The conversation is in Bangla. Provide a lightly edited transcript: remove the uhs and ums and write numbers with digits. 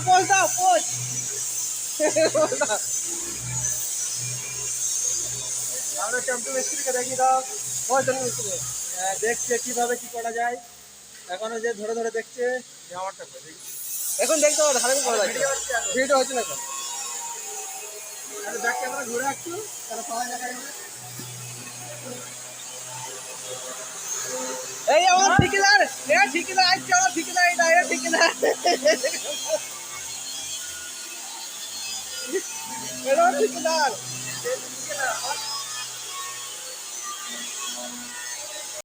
পোজ দাও পোজ। আমরা চ্যাম্পু মিস্ত্রিকে দেখিয়ে দাও। ওই জন্য মিস্ত্রি দেখছে কিভাবে কি করা যায়। এখনো যে ধরে ধরে দেখছে। এখন দেখতে পাবো ভালো করে ভিডিও হচ্ছে না এখন। ব্যাক ক্যামেরা ঘুরে আসছো তাহলে সবাই দেখা যাবে। এই আমার ঠিকাদার, এ ঠিকাদার আসছে, আমার ঠিকাদার এটা, এ ঠিকাদার এটা ঠিকাদার।